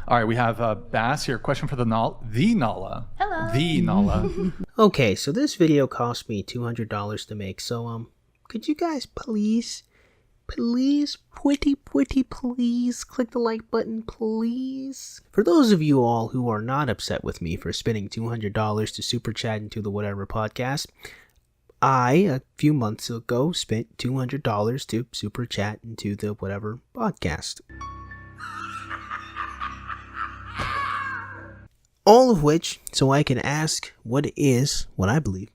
All right, we have Bass here. Question for the Nala. Hello. The Nala. Okay, so this video cost me $200 to make, so could you guys please, please click the like button, please? For those of you all who are not upset with me for spending $200 to super chat into the Whatever podcast, I, a few months ago, spent $200 to super chat into the Whatever podcast. All of which, so I can ask what I believe,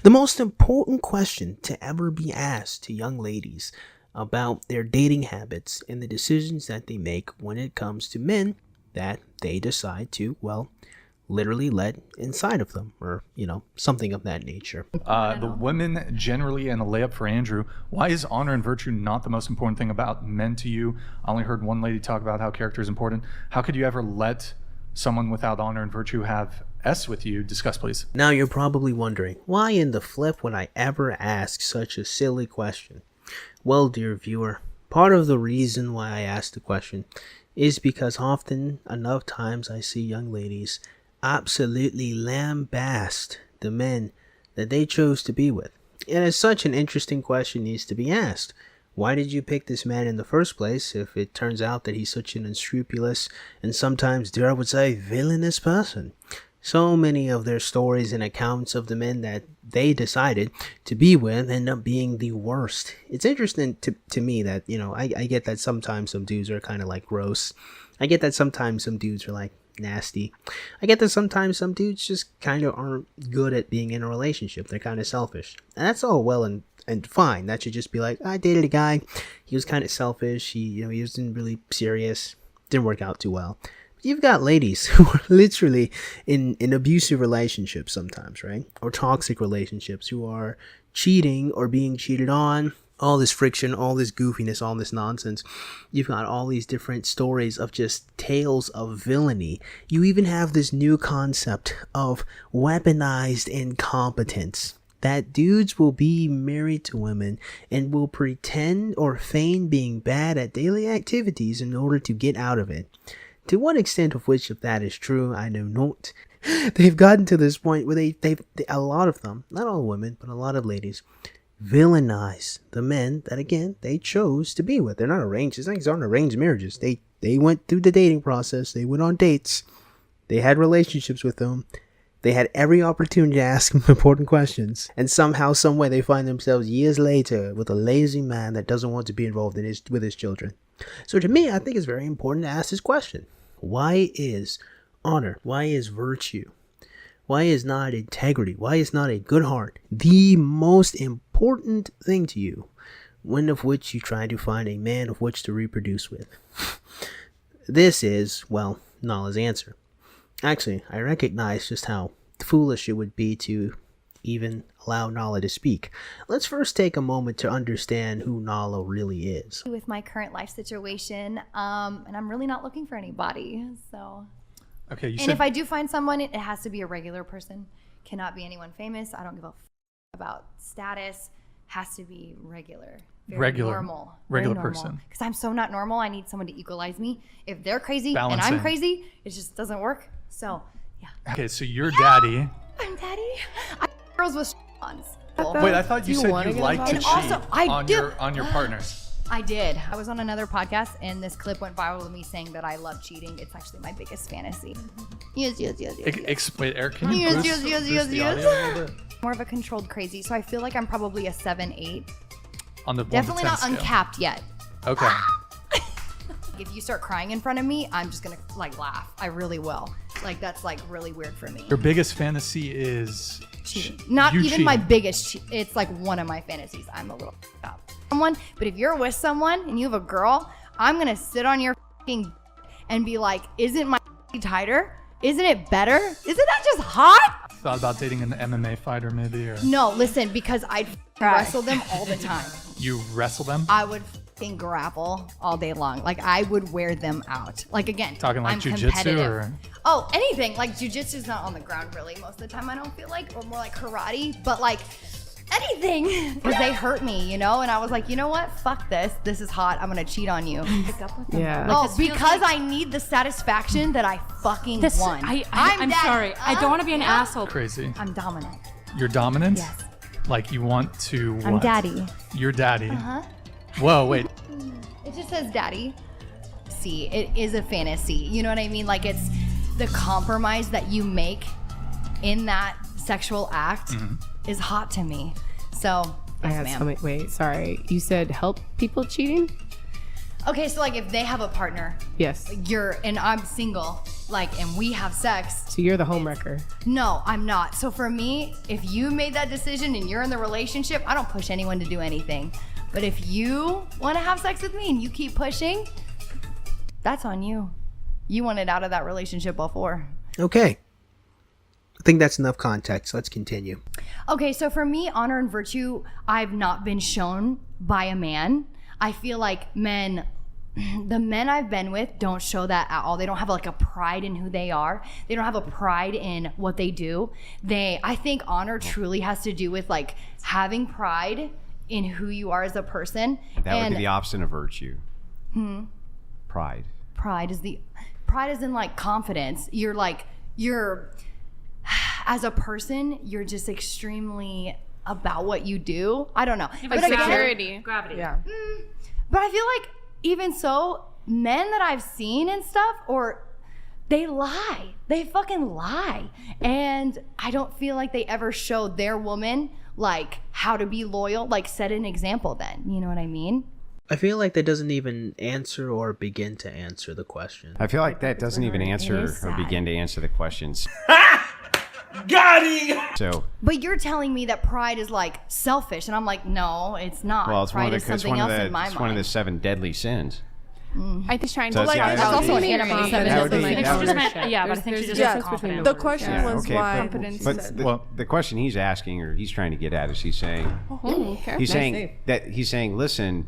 the most important question to ever be asked to young ladies about their dating habits and the decisions that they make when it comes to men that they decide to, well, literally let inside of them, or, something of that nature. The women generally, and a layup for Andrew, why is honor and virtue not the most important thing about men to you? I only heard one lady talk about how character is important. How could you ever let someone without honor and virtue have S with you? Discuss, please. Now you're probably wondering, why in the flip would I ever ask such a silly question? Well, dear viewer, part of the reason why I asked the question is because often enough times I see young ladies absolutely lambast the men that they chose to be with. And as such, an interesting question needs to be asked. Why did you pick this man in the first place if it turns out that he's such an unscrupulous and sometimes, dare I would say, villainous person? So many of their stories and accounts of the men that they decided to be with end up being the worst. It's interesting to me that, I get that sometimes some dudes are kind of like gross. I get that sometimes some dudes are like nasty. I get that sometimes some dudes just kind of aren't good at being in a relationship. They're kind of selfish. And that's all well and fine. That should just be like, I dated a guy. He was kind of selfish. He wasn't really serious. Didn't work out too well. But you've got ladies who are literally in abusive relationships sometimes, right? Or toxic relationships, who are cheating or being cheated on. All this friction, all this goofiness, all this nonsense. You've got all these different stories of just tales of villainy. You even have this new concept of weaponized incompetence. That dudes will be married to women and will pretend or feign being bad at daily activities in order to get out of it. To what extent of which of that is true, I know not. They've gotten to this point where they a lot of them, not all women, but a lot of ladies, villainize the men that, again, they chose to be with. They're not arranged. These things aren't arranged marriages. They went through the dating process. They went on dates. They had relationships with them. They had every opportunity to ask them important questions. And somehow, some way, they find themselves years later with a lazy man that doesn't want to be involved with his children. So to me, I think it's very important to ask this question. Why is honor? Why is virtue? Why is not integrity? Why is not a good heart the most important thing to you, one of which you try to find a man of which to reproduce with? This is, well, Nala's answer. Actually, I recognize just how foolish it would be to even allow Nala to speak. Let's first take a moment to understand who Nala really is. With my current life situation, and I'm really not looking for anybody, so... Okay, and if I do find someone, it has to be a regular person. Cannot be anyone famous. I don't give a about status. Has to be regular. Regular Very person. Because I'm so not normal. I need someone to equalize me. If they're crazy Balancing. and I'm crazy, it just doesn't work. So, yeah. Okay, so your daddy. I'm daddy. I girls with ons. Wait, I thought you said you like to And cheat also, I on do. your partners. I did. I was on another podcast, and this clip went viral with me saying that I love cheating. It's actually my biggest fantasy. Yes. Wait, Eric, can you boost the audio a little bit? More of a controlled crazy, so I feel like I'm probably a 7-8. On the 1 to 10 Definitely not scale. uncapped yet. Okay. If you start crying in front of me, I'm just gonna laugh. I really will. That's really weird for me. Your biggest fantasy is Cheating. Not even cheating. my biggest. It's one of my fantasies. I'm a little up. But if you're with someone and you have a girl, I'm gonna sit on your and be like, "Isn't my tighter? Isn't it better? Isn't that just hot?" Thought about dating an MMA fighter, maybe, or No, listen, because I'd wrestle them all the time. you wrestle them. I would grapple all day long. I would wear them out. Again, Talking like I'm jujitsu competitive. or Oh, anything. Jujitsu's not on the ground really most of the time, I don't feel like, or more like karate. But anything, because they hurt me, and I was like, you know what? Fuck this. This is hot. I'm gonna cheat on you. Pick up with them. Yeah. Oh, because I need the satisfaction that I fucking won. I'm sorry. I don't want to be an asshole. Crazy. I'm dominant. You're dominant? Yes. Like you want to what? I'm daddy. You're daddy. Uh-huh. Whoa, wait. It just says daddy. See, it is a fantasy. You know what I mean? Like, it's the compromise that you make in that sexual act is hot to me. So, I yes, had ma'am. something. Wait, sorry. You said help people cheating? Okay, so like if they have a partner, Yes. and I'm single, and we have sex. So you're the homewrecker. No, I'm not. So for me, if you made that decision and you're in the relationship, I don't push anyone to do anything. But if you want to have sex with me and you keep pushing, that's on you. You wanted out of that relationship before. Okay. I think that's enough context. Let's continue. Okay, so for me, honor and virtue, I've not been shown by a man. I feel like the men I've been with don't show that at all. They don't have like a pride in who they are. They don't have a pride in what they do. I think honor truly has to do with like having pride in who you are as a person. That would be the opposite of virtue. Pride. Pride is in like confidence. You're as a person, you're just extremely about what you do. I don't know. But again, security. Gravity. Yeah. but I feel like even so, men that I've seen and stuff, they lie. They fucking lie. And I don't feel like they ever showed their woman like how to be loyal, like set an example then. You know what I mean? I feel like that doesn't even answer or begin to answer the question. I feel like that doesn't even answer is or sad. begin to answer the questions. Got him! So, But you're telling me that pride is like selfish, and I'm like, no, it's not. well, it's pride one is of the it's something one of else the in my it's mind. one of the 7 deadly sins. I think she's trying So to it's- yeah, that's that would also be- an animal. That would be- that would be- Yeah, but I think There's she's a just difference confident. between The question Yeah, was okay, why. but the question he's asking or he's trying to get at is he's saying Nice saying save. that he's saying, listen,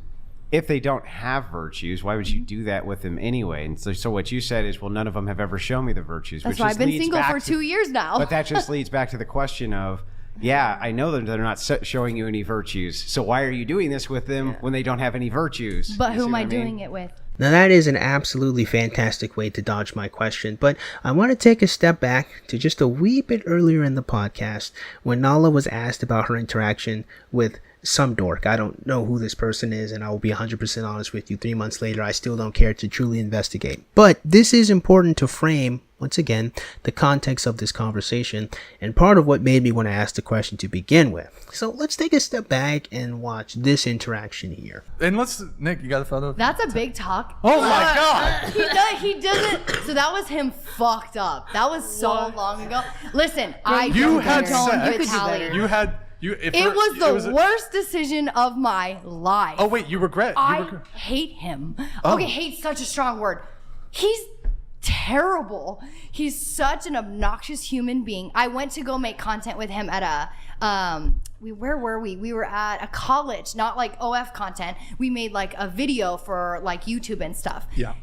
if they don't have virtues, why would you do that with them anyway? And so what you said is, well, none of them have ever shown me the virtues. That's which why just I've been leads single back for to- 2 years now. But that just leads back to the question of, yeah, I know that they're not showing you any virtues. So why are you doing this with them when they don't have any virtues? But You who see am what I mean? doing it with? Now that is an absolutely fantastic way to dodge my question, but I want to take a step back to just a wee bit earlier in the podcast when Nala was asked about her interaction with some dork. I don't know who this person is, and I will be 100% honest with you. 3 months later, I still don't care to truly investigate. But this is important to frame, once again, the context of this conversation, and part of what made me want to ask the question to begin with. So let's take a step back and watch this interaction here. And Nick, you got a photo? That's a big talk. Oh my God. He doesn't. So that was him fucked up. That was so long ago. Listen, I You don't had condone sex. retaliate. It was the worst decision of my life. Oh wait, you regret? I hate him. Oh. Okay, hate's such a strong word. He's terrible. He's such an obnoxious human being. I went to go make content with him at where were we? We were at a college, not like OF content. We made like a video for like YouTube and stuff. Yeah.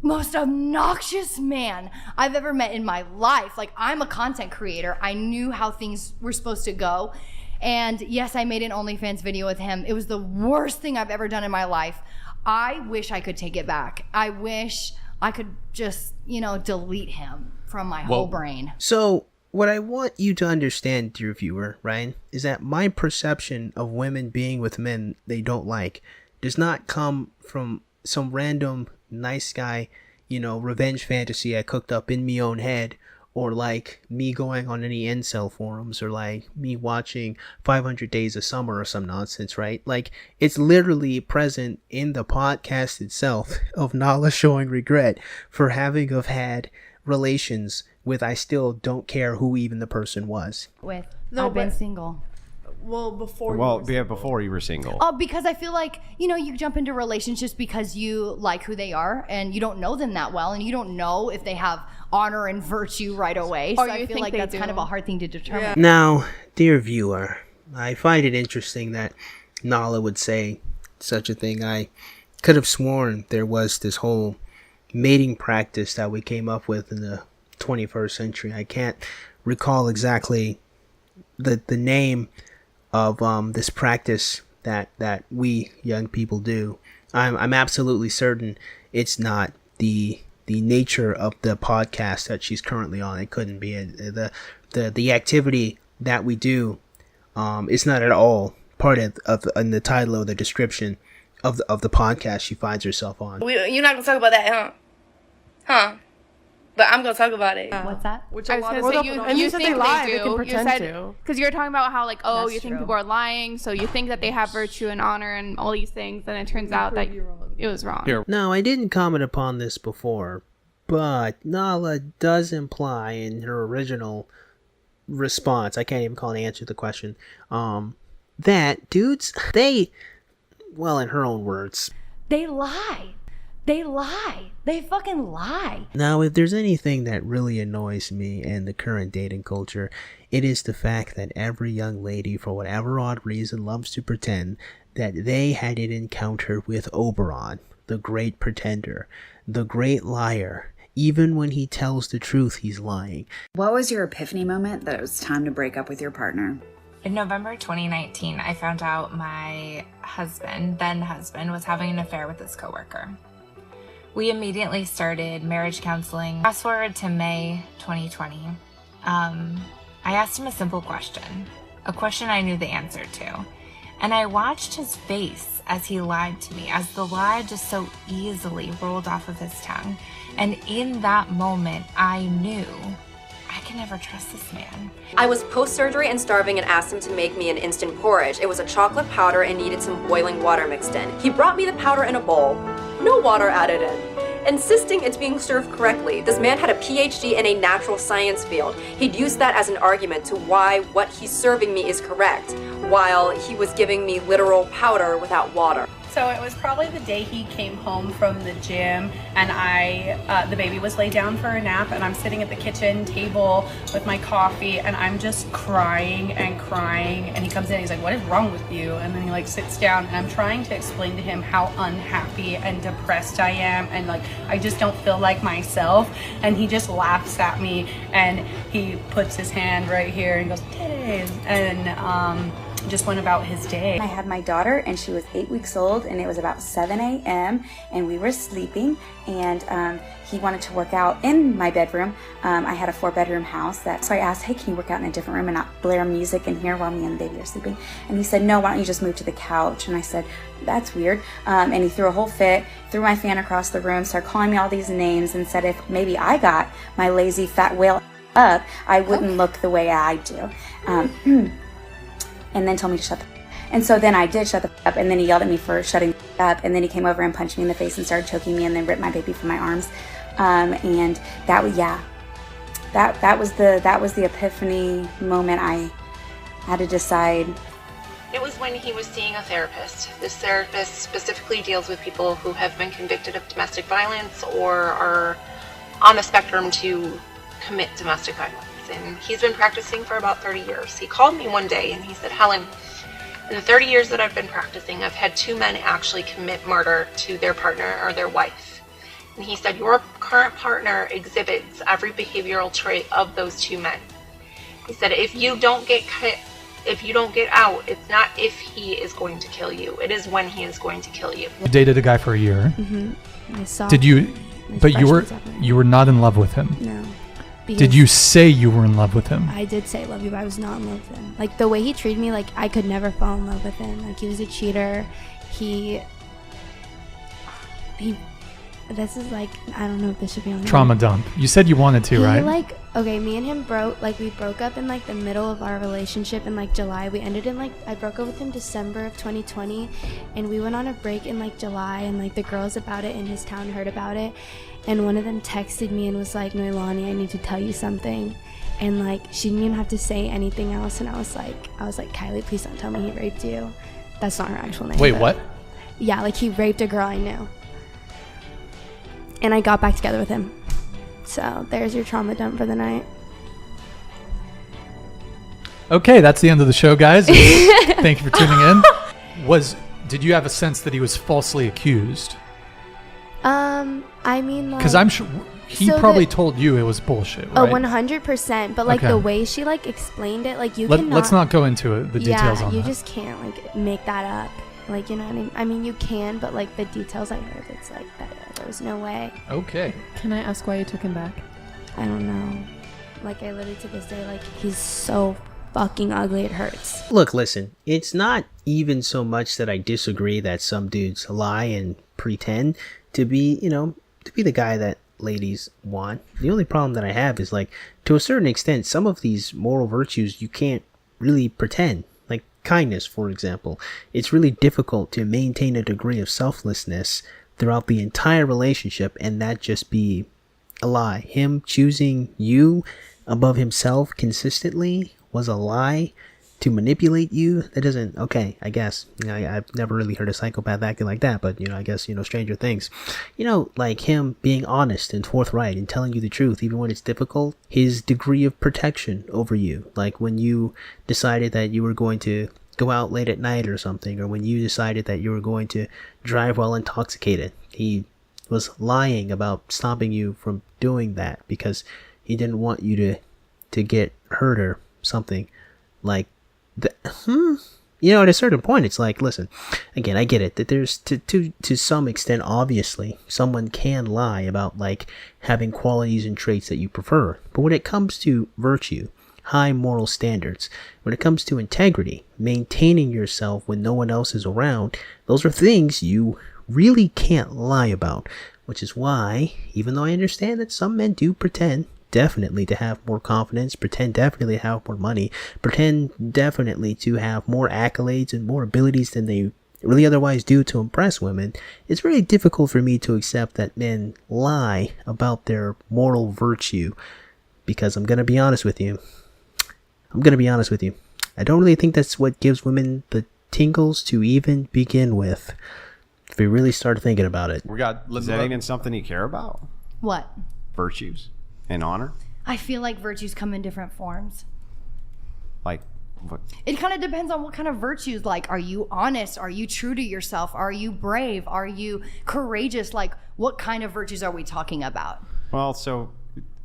Most obnoxious man I've ever met in my life. Like, I'm a content creator. I knew how things were supposed to go. And yes, I made an OnlyFans video with him. It was the worst thing I've ever done in my life. I wish I could take it back. I wish I could just, delete him from my whole brain. So, what I want you to understand, dear viewer, Ryan, is that my perception of women being with men they don't like does not come from some random nice guy, revenge fantasy I cooked up in me own head, or like me going on any incel forums, or like me watching 500 Days of Summer or some nonsense, right? Like, it's literally present in the podcast itself of Nala showing regret for having have had relations with I still don't care who even the person was. I've been single. Well, before Before you were single. Oh, because I feel like, you jump into relationships because you like who they are and you don't know them that well and you don't know if they have honor and virtue right away. So Or I you feel think like they that's do. kind of a hard thing to determine. Yeah. Now, dear viewer, I find it interesting that Nala would say such a thing. I could have sworn there was this whole mating practice that we came up with in the 21st century. I can't recall exactly the name this practice that we young people do, I'm absolutely certain it's not the nature of the podcast that she's currently on. It couldn't be. The activity that we do is not at all part of in the title or the description of the podcast she finds herself on. You're not gonna talk about that, huh? But I'm gonna talk about it. What's that? Which I was gonna say, you think they lie, they can pretend to. Because you're talking about how, like, oh, That's you think true. people are lying, so you think that they have virtue and honor and all these things, and it turns out that it was wrong. Here. Now, I didn't comment upon this before, but Nala does imply in her original response, I can't even call it an answer to the question, that dudes, well, in her own words, They lie. They lie. They fucking lie. now, if there's anything that really annoys me in the current dating culture, it is the fact that every young lady, for whatever odd reason, loves to pretend that they had an encounter with Oberon, the great pretender, the great liar. Even when he tells the truth, he's lying. What was your epiphany moment that it was time to break up with your partner? In November 2019, I found out my then husband, was having an affair with his coworker. We immediately started marriage counseling. Fast forward to May 2020. I asked him a simple question, a question I knew the answer to. And I watched his face as he lied to me, as the lie just so easily rolled off of his tongue. And in that moment, I knew I can never trust this man. I was post-surgery and starving and asked him to make me an instant porridge. It was a chocolate powder and needed some boiling water mixed in. He brought me the powder in a bowl, no water added in, insisting it's being served correctly. This man had a PhD in a natural science field. He'd used that as an argument to why what he's serving me is correct, while he was giving me literal powder without water. So it was probably the day he came home from the gym, and the baby was laid down for a nap, and I'm sitting at the kitchen table with my coffee, and I'm just crying and crying, and he comes in and he's like, "What is wrong with you?" And then he like sits down, and I'm trying to explain to him how unhappy and depressed I am, and like I just don't feel like myself, and he just laughs at me, and he puts his hand right here and goes, "Titties," and just went about his day. I had my daughter, and she was 8 weeks old, and it was about 7 a.m. and we were sleeping, and he wanted to work out in my bedroom. I had a 4-bedroom house, so I asked, "Hey, can you work out in a different room and not blare music in here while me and the baby are sleeping?" And he said, "No, why don't you just move to the couch?" And I said, "That's weird." And he threw a whole fit, threw my fan across the room, started calling me all these names, and said if maybe I got my lazy fat whale up, I wouldn't look the way I do. And then told me to shut the and so then I did shut the up, and then he yelled at me for shutting up, and then he came over and punched me in the face and started choking me, and then ripped my baby from my arms. And that was that was the epiphany moment. I had to decide. It was when he was seeing a therapist. This therapist specifically deals with people who have been convicted of domestic violence or are on the spectrum to commit domestic violence. And he's been practicing for about 30 years. He called me one day and he said, "Helen, in the 30 years that I've been practicing, I've had 2 men actually commit murder to their partner or their wife." And he said, "Your current partner exhibits every behavioral trait of those 2 men." He said, if you don't get out, it's not if he is going to kill you, it is when he is going to kill you. You dated a guy for a year. I saw. Did you? But you were not in love with him. No. Did you say you were in love with him? I did say love you, but I was not in love with him. Like, the way he treated me, like, I could never fall in love with him. Like, he was a cheater. This is like, I don't know if this should be on Trauma dump. You said you wanted to, right? Like, okay, me and him we broke up in like the middle of our relationship in like July. We ended in like, I broke up with him December of 2020, and we went on a break in like July, and like the girls about it in his town heard about it, and one of them texted me and was like, "Noelani, I need to tell you something." And like, she didn't even have to say anything else, and I was like, "Kylie, please don't tell me he raped you." That's not her actual name. Wait, what? Yeah, like he raped a girl I knew. And I got back together with him. So there's your trauma dump for the night. Okay, that's the end of the show, guys. Thank you for tuning in. Did you have a sense that he was falsely accused? I mean, like, because I'm sure he probably told you it was bullshit, right? 100%. But like Okay. the way she like explained it, like Let's not go into it, the details on that. you just can't like make that up. Like, you know what I mean? I mean, you can, but like the details I heard, it's like there was no way. Okay. Can I ask why you took him back? I don't know. Like, I literally to this day, like, he's so fucking ugly, it hurts. Look, listen, it's not even so much that I disagree that some dudes lie and pretend to be, to be the guy that ladies want. The only problem that I have is, like, to a certain extent, some of these moral virtues you can't really pretend. Like kindness, for example. It's really difficult to maintain a degree of selflessness throughout the entire relationship and that just be a lie. Him choosing you above himself consistently was a lie to manipulate you. That doesn't, okay, I guess, I've never really heard a psychopath acting like that, but I guess, stranger things, like him being honest and forthright and telling you the truth even when it's difficult. His degree of protection over you, like when you decided that you were going to go out late at night or something, or when you decided that you were going to drive while intoxicated, he was lying about stopping you from doing that because he didn't want you to get hurt or something like that. At a certain point, it's like, listen, again, I get it that there's to some extent, obviously, someone can lie about like having qualities and traits that you prefer. But when it comes to virtue, high moral standards, when it comes to integrity, maintaining yourself when no one else is around, those are things you really can't lie about. Which is why, even though I understand that some men do pretend definitely to have more confidence, pretend definitely to have more money, pretend definitely to have more accolades and more abilities than they really otherwise do to impress women, it's very difficult for me to accept that men lie about their moral virtue. Because I'm going to be honest with you. I don't really think that's what gives women the tingles to even begin with. If we really start thinking about it. Is that even something you care about? What? Virtues and honor? I feel like virtues come in different forms. Like what? It kind of depends on what kind of virtues. Like, are you honest? Are you true to yourself? Are you brave? Are you courageous? Like, what kind of virtues are we talking about? Well, so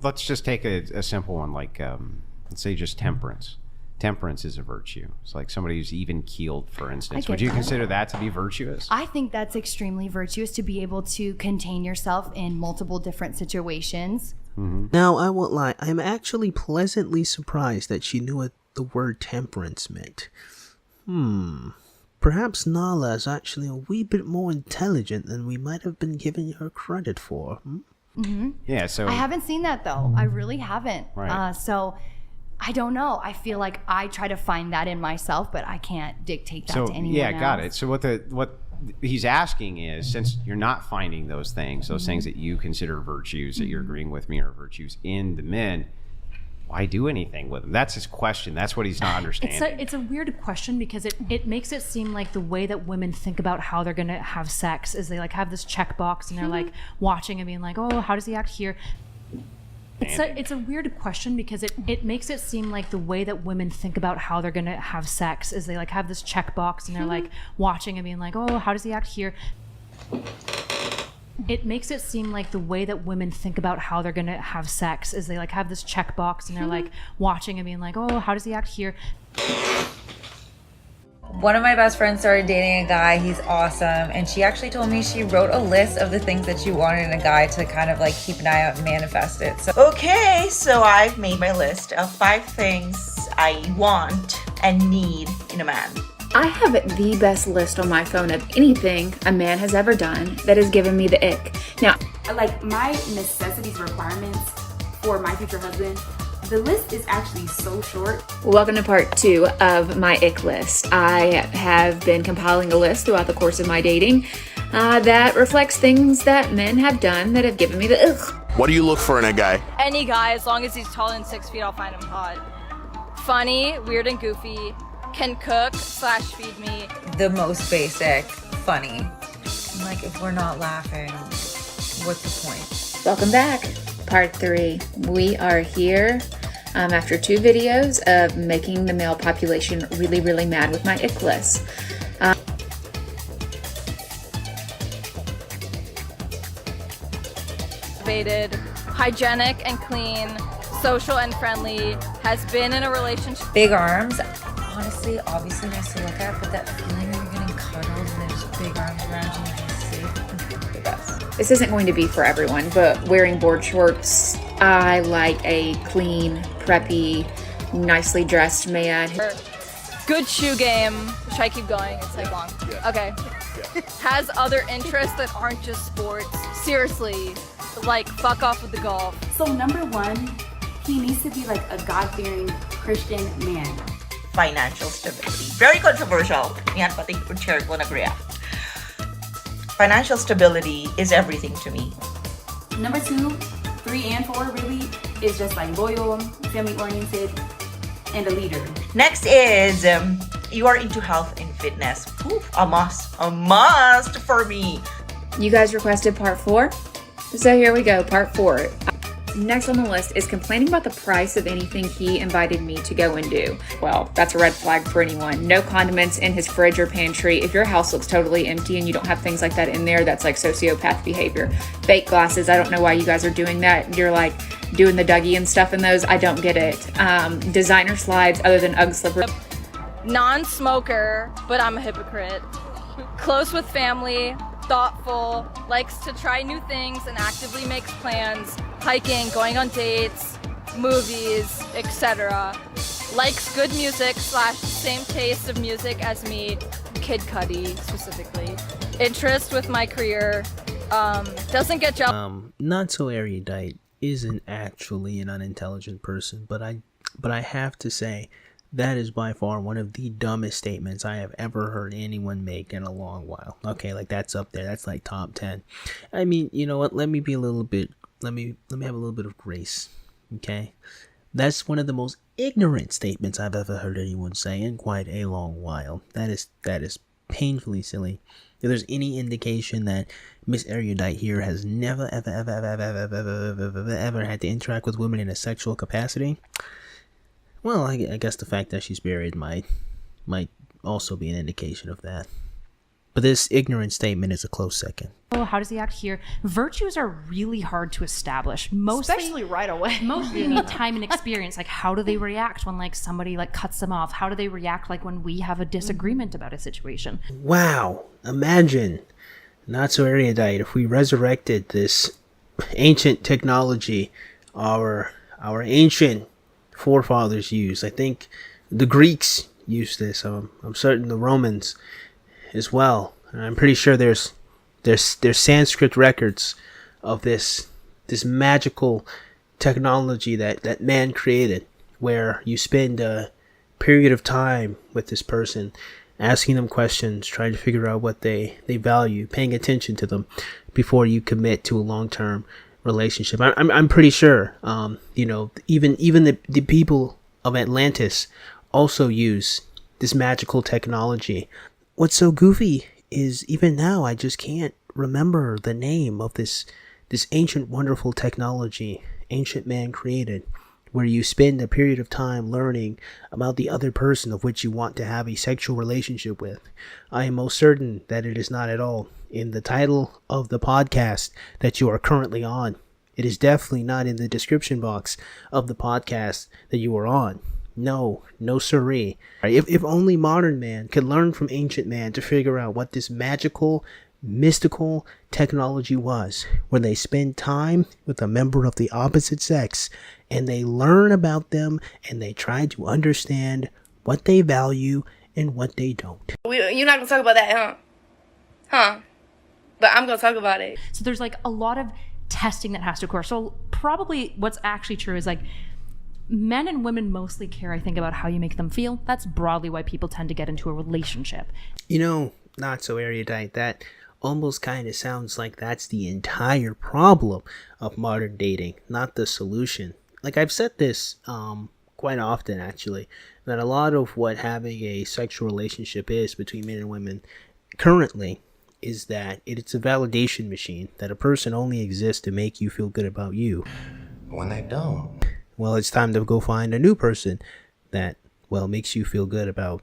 let's just take a simple one, like let's say just temperance. Temperance is a virtue. It's like somebody who's even keeled, for instance. Would you consider that to be virtuous? I think that's extremely virtuous, to be able to contain yourself in multiple different situations. Mm-hmm. Now, I won't lie. I'm actually pleasantly surprised that she knew what the word temperance meant. Perhaps Nala is actually a wee bit more intelligent than we might have been giving her credit for. Mm-hmm. Yeah, so... I haven't seen that, though. I really haven't. Right. So... I don't know. I feel like I try to find that in myself, but I can't dictate that to anyone else. Got it. So what he's asking is, since you're not finding those things that you consider virtues, that you're agreeing with me are virtues in the men, why do anything with them? That's his question. That's what he's not understanding. It's a weird question because it makes it seem like the way that women think about how they're going to have sex is they like have this checkbox and they're like watching and being like, oh, how does he act here? It's a weird question because it makes it seem like the way that women think about how they're going to have sex is they like have this checkbox and they're like watching and being like, oh, how does he act here? It makes it seem like the way that women think about how they're going to have sex is they like have this checkbox and they're like watching and being like, oh, how does he act here? One of my best friends started dating a guy. He's awesome. And she actually told me she wrote a list of the things that she wanted in a guy to kind of like keep an eye out and manifest it. Okay, so I've made my list of 5 things I want and need in a man. I have the best list on my phone of anything a man has ever done that has given me the ick. Now, like my necessities requirements for my future husband, the list is actually so short. Welcome to part 2 of my ick list. I have been compiling a list throughout the course of my dating that reflects things that men have done that have given me the ugh. What do you look for in a guy? Any guy, as long as he's taller than 6 feet, I'll find him hot. Funny, weird and goofy, can cook / feed me. The most basic, funny. Like, if we're not laughing, what's the point? Welcome back. Part 3. We are here after 2 videos of making the male population really, really mad with my ick list. hygienic and clean, social and friendly, has been in a relationship. Big arms, honestly, obviously nice to look at, but that feeling when you're getting cuddled and there's big arms around you and you're safe, the best. This isn't going to be for everyone, but wearing board shorts, I like a clean, preppy, nicely dressed man. Good shoe game. Should I keep going? It's like long. Okay. Has other interests that aren't just sports. Seriously, like fuck off with the golf. So number one, he needs to be like a God-fearing Christian man. Financial stability. Very controversial. Yan, pati chair ko nag-react. Financial stability is everything to me. Number 2, 3, and 4 really is just like loyal, family-oriented, and a leader. Next is you are into health and fitness. Oof, a must for me. You guys requested part 4, so here we go, part 4. Next on the list is complaining about the price of anything he invited me to go and do. Well, that's a red flag for anyone. No condiments in his fridge or pantry. If your house looks totally empty and you don't have things like that in there, that's like sociopath behavior. Fake glasses, I don't know why you guys are doing that. You're like doing the Dougie and stuff in those. I don't get it. Designer slides other than Ugg slippers. Non-smoker, but I'm a hypocrite. Close with family, thoughtful, likes to try new things and actively makes plans, hiking, going on dates, movies, etc. Likes good music / same taste of music as me, Kid Cudi specifically. Interest with my career, doesn't get jealous. Not so erudite isn't actually an unintelligent person, but I have to say that is by far one of the dumbest statements I have ever heard anyone make in a long while. Okay, like that's up there. That's like top 10. I mean, you know what? Let me have a little bit of grace. Okay? That's one of the most ignorant statements I've ever heard anyone say in quite a long while. That is painfully silly. If there's any indication that Miss Erudite here has never ever had to interact with women in a sexual capacity, well, I guess the fact that she's married might also be an indication of that. But this ignorant statement is a close second. Oh, how does he act here? Virtues are really hard to establish. Especially right away. Mostly you need time and experience. Like, how do they react when like somebody like cuts them off? How do they react like when we have a disagreement about a situation? Wow! Imagine, not so erudite, if we resurrected this ancient technology our ancient forefathers used. I think the Greeks used this. I'm certain the Romans as well. And I'm pretty sure there's Sanskrit records of this magical technology that man created, where you spend a period of time with this person, asking them questions, trying to figure out what they value, paying attention to them before you commit to a long-term relationship. I'm pretty sure, even the people of Atlantis also use this magical technology. What's so goofy is even now I just can't remember the name of this ancient wonderful technology ancient man created, where you spend a period of time learning about the other person of which you want to have a sexual relationship with. I am most certain that it is not at all in the title of the podcast that you are currently on. It is definitely not in the description box of the podcast that you are on. No siree. If only modern man could learn from ancient man to figure out what this magical, mystical technology was, where they spend time with a member of the opposite sex and they learn about them and they try to understand what they value and what they don't. You're not gonna talk about that, huh? But I'm gonna talk about it. So there's like a lot of testing that has to occur. So probably what's actually true is like men and women mostly care, I think, about how you make them feel. That's broadly why people tend to get into a relationship. Not so erudite. That almost kind of sounds like that's the entire problem of modern dating, not the solution. Like I've said this quite often, actually, that a lot of what having a sexual relationship is between men and women currently is that it's a validation machine, that a person only exists to make you feel good about you. When they don't, well, it's time to go find a new person that, well, makes you feel good about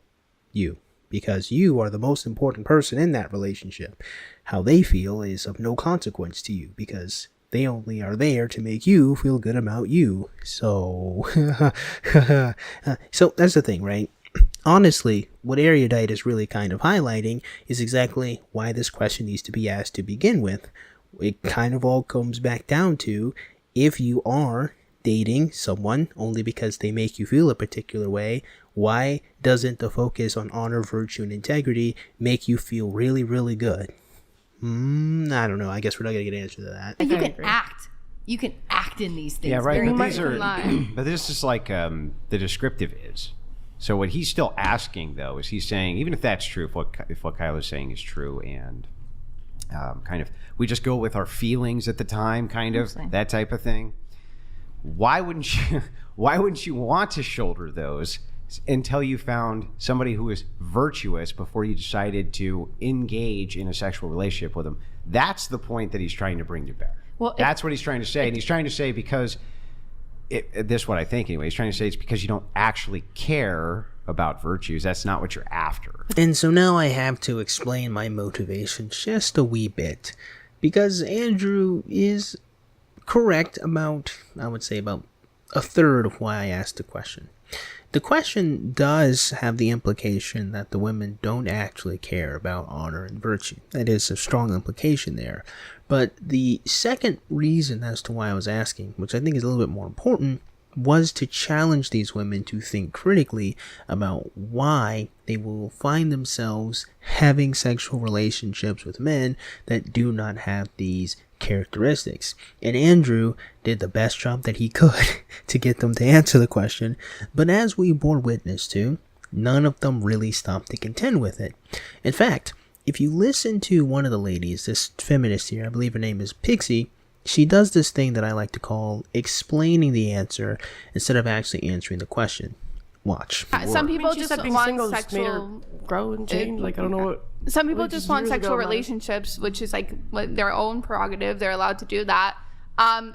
you, because you are the most important person in that relationship. How they feel is of no consequence to you, because They only are there to make you feel good about you. So, so that's the thing, right? Honestly, what Erudite is really kind of highlighting is exactly why this question needs to be asked to begin with. It kind of all comes back down to, if you are dating someone only because they make you feel a particular way, why doesn't the focus on honor, virtue, and integrity make you feel really, really good? I don't know. I guess we're not going to get an answer to that. You can act. You can act in these things. Yeah, right. Very But much these are, lie. but this is like the descriptive is. So what he's still asking, though, is he's saying, even if that's true, if what Kyla's saying is true, and kind of we just go with our feelings at the time, kind of that type of thing. Why wouldn't you want to shoulder those until you found somebody who is virtuous before you decided to engage in a sexual relationship with them? That's the point that he's trying to bring to bear. Well, that's what he's trying to say, and he's trying to say because this is what I think anyway. He's trying to say it's because you don't actually care about virtues. That's not what you're after. And so now I have to explain my motivation just a wee bit, because Andrew is correct about, I would say, about a third of why I asked the question. The question does have the implication that the women don't actually care about honor and virtue. That is a strong implication there. But the second reason as to why I was asking, which I think is a little bit more important, was to challenge these women to think critically about why they will find themselves having sexual relationships with men that do not have these characteristics. And Andrew did the best job that he could to get them to answer the question, but as we bore witness to, none of them really stopped to contend with it. In fact, if you listen to one of the ladies, this feminist here, I believe her name is Pixie, she does this thing that I like to call explaining the answer instead of actually answering the question. Watch. Some people just want made her sexual grow and change. Like, I don't know what. Some people just want years sexual ago, man. relationships, which is like their own prerogative. They're allowed to do that.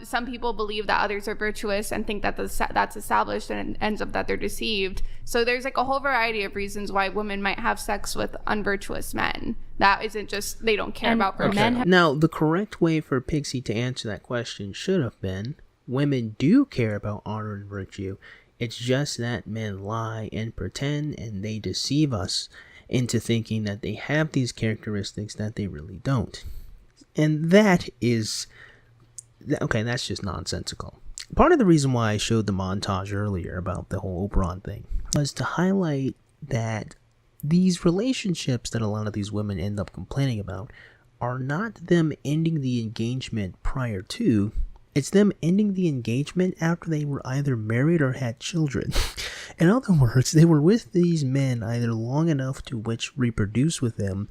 Some people believe that others are virtuous and think that that's established, and it ends up that they're deceived. So there's like a whole variety of reasons why women might have sex with unvirtuous men. That isn't just they don't care about virtue. Now, the correct way for Pixie to answer that question should have been, women do care about honor and virtue. It's just that men lie and pretend, and they deceive us into thinking that they have these characteristics that they really don't. And that is, okay, that's just nonsensical. Part of the reason why I showed the montage earlier about the whole Oberon thing was to highlight that these relationships that a lot of these women end up complaining about are not them ending the engagement prior to, it's them ending the engagement after they were either married or had children. In other words, they were with these men either long enough to which reproduce with them,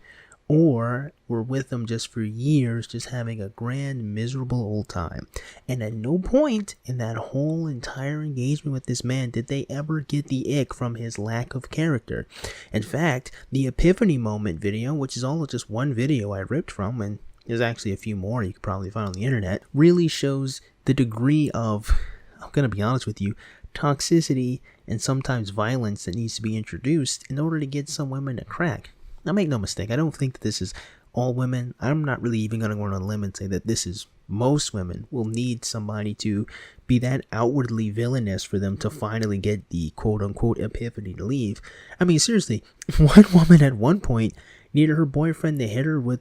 or were with them just for years, just having a grand, miserable old time. And at no point in that whole entire engagement with this man did they ever get the ick from his lack of character. In fact, the Epiphany Moment video, which is all just one video I ripped from, and there's actually a few more you could probably find on the internet, really shows the degree of, I'm going to be honest with you, toxicity and sometimes violence that needs to be introduced in order to get some women to crack. Now, make no mistake, I don't think that this is all women. I'm not really even going to go on a limb and say that this is most women will need somebody to be that outwardly villainous for them to finally get the quote-unquote epiphany to leave. I mean, seriously, one woman at one point needed her boyfriend to hit her with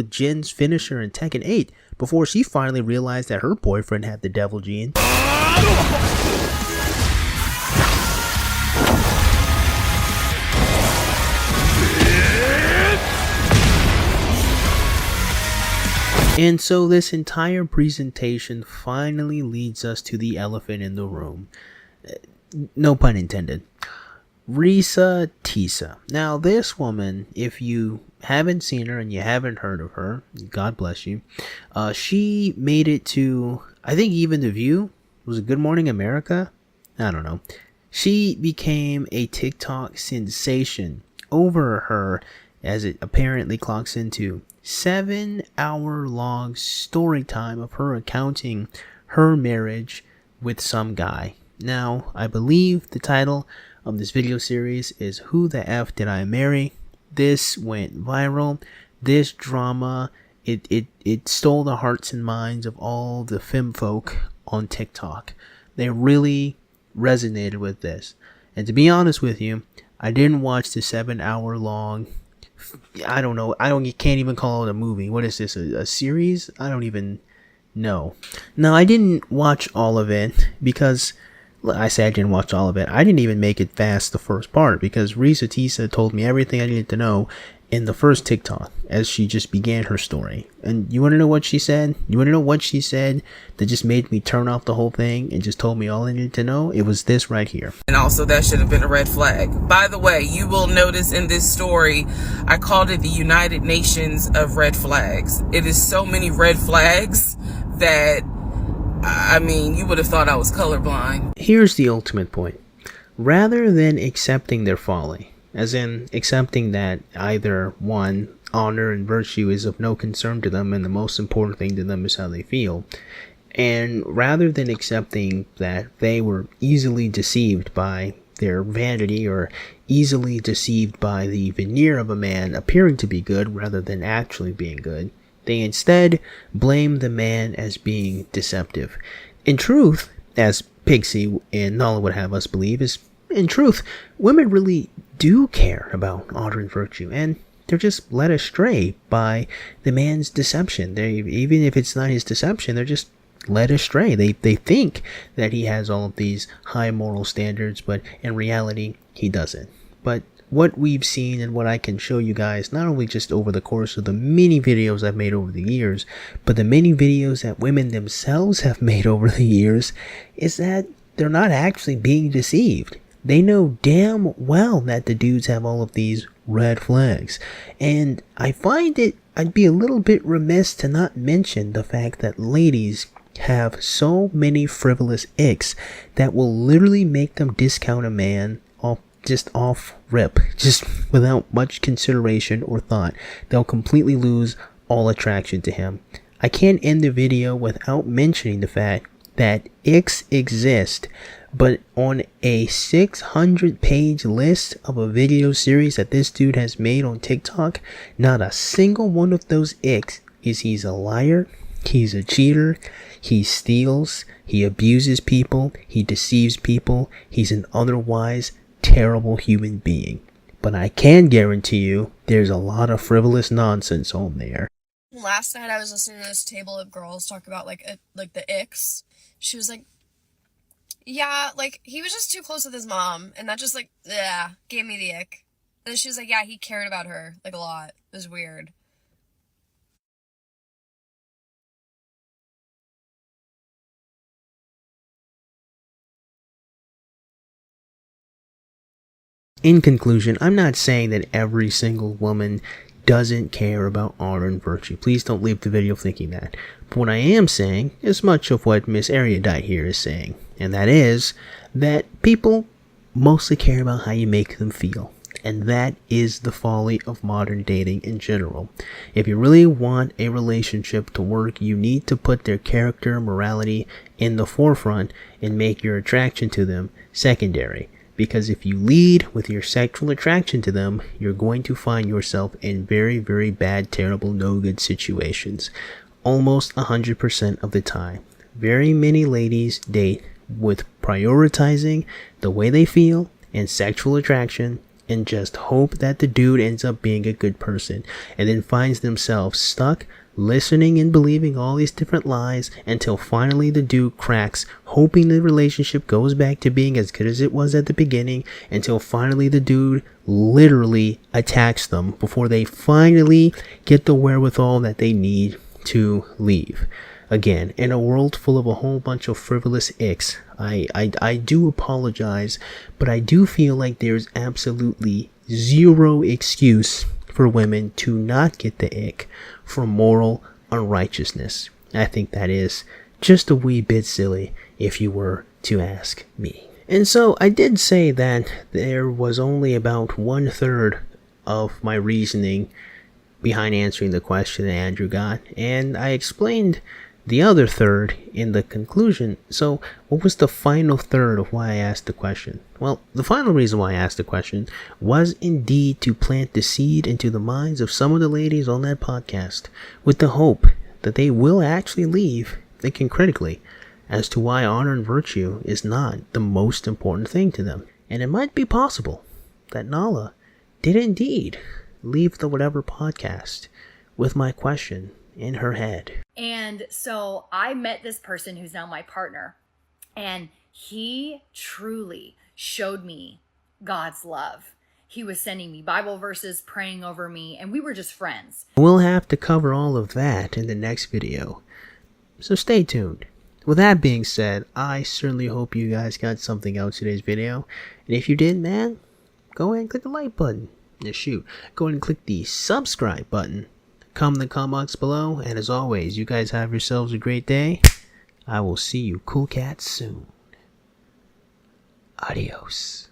Jin's finisher in Tekken 8 before she finally realized that her boyfriend had the devil gene. And so this entire presentation finally leads us to the elephant in the room. No pun intended. Risa Tisa. Now this woman, if you haven't seen her and you haven't heard of her, God bless you, she made it to, I think even The View. Was it Good Morning America? I don't know. She became a TikTok sensation over her, as it apparently clocks into 7-hour-long story time of her recounting her marriage with some guy. Now, I believe the title of this video series is Who the F Did I Marry? This went viral. This drama it stole the hearts and minds of all the femfolk on TikTok. They really resonated with this. And to be honest with you, I didn't watch the 7-hour long, I don't know, you can't even call it a movie. What is this, a series? I don't even know. No, I didn't watch all of it because, I say I didn't watch all of it. I didn't even make it past the first part because Risa Tisa told me everything I needed to know in the first TikTok as she just began her story. And you want to know what she said? You want to know what she said that just made me turn off the whole thing and just told me all I needed to know? It was this right here. And also that should have been a red flag. By the way, you will notice in this story, I called it the United Nations of red flags. It is so many red flags that, I mean, you would have thought I was colorblind. Here's the ultimate point. Rather than accepting their folly, as in accepting that either one, honor and virtue is of no concern to them and the most important thing to them is how they feel, and rather than accepting that they were easily deceived by their vanity or easily deceived by the veneer of a man appearing to be good rather than actually being good, they instead blame the man as being deceptive. In truth, as Pixie and Nala would have us believe, is in truth, women really do care about honor and virtue, and they're just led astray by the man's deception. Even if it's not his deception, they're just led astray. They think that he has all of these high moral standards, but in reality, he doesn't. But what we've seen and what I can show you guys, not only just over the course of the many videos I've made over the years, but the many videos that women themselves have made over the years, is that they're not actually being deceived. They know damn well that the dudes have all of these red flags. And I find I'd be a little bit remiss to not mention the fact that ladies have so many frivolous icks that will literally make them discount a man off rip, just without much consideration or thought. They'll completely lose all attraction to him. I can't end the video without mentioning the fact that icks exist, but on a 600-page list of a video series that this dude has made on TikTok, not a single one of those icks is he's a liar, he's a cheater, he steals, he abuses people, he deceives people, he's an otherwise terrible human being. But I can guarantee you there's a lot of frivolous nonsense on there. Last night I was listening to this table of girls talk about like the icks. She was like, yeah, like he was just too close with his mom, and that just like, yeah, gave me the ick. And then she was like, yeah, he cared about her like a lot. It was weird. In conclusion, I'm not saying that every single woman doesn't care about honor and virtue. Please don't leave the video thinking that. But what I am saying is much of what Miss Erudite here is saying, and that is that people mostly care about how you make them feel. And that is the folly of modern dating in general. If you really want a relationship to work, you need to put their character and morality in the forefront and make your attraction to them secondary. Because if you lead with your sexual attraction to them, you're going to find yourself in very, very bad, terrible, no good situations. Almost 100% of the time. Very many ladies date with prioritizing the way they feel and sexual attraction and just hope that the dude ends up being a good person, and then finds themselves stuck listening and believing all these different lies until finally the dude cracks, hoping the relationship goes back to being as good as it was at the beginning, until finally the dude literally attacks them before they finally get the wherewithal that they need to leave. Again, in a world full of a whole bunch of frivolous icks, I do apologize, but I do feel like there's absolutely zero excuse for women to not get the ick for moral unrighteousness. I think that is just a wee bit silly if you were to ask me. And so I did say that there was only about 1/3 of my reasoning behind answering the question that Andrew got, and I explained the other third in the conclusion. So what was the final third of why I asked the question? Well, the final reason why I asked the question was indeed to plant the seed into the minds of some of the ladies on that podcast with the hope that they will actually leave thinking critically as to why honor and virtue is not the most important thing to them. And it might be possible that Nala did indeed leave the Whatever podcast with my question in her head. And so I met this person who's now my partner, and he truly showed me God's love. He was sending me Bible verses, praying over me, and we were just friends. We'll have to cover all of that in the next video, so stay tuned. With that being said, I certainly hope you guys got something out of today's video, and if you did, man, go ahead and click the like button. Go ahead and click the subscribe button. Comment in the comments below, and as always, you guys have yourselves a great day. I will see you cool cats soon. Adios.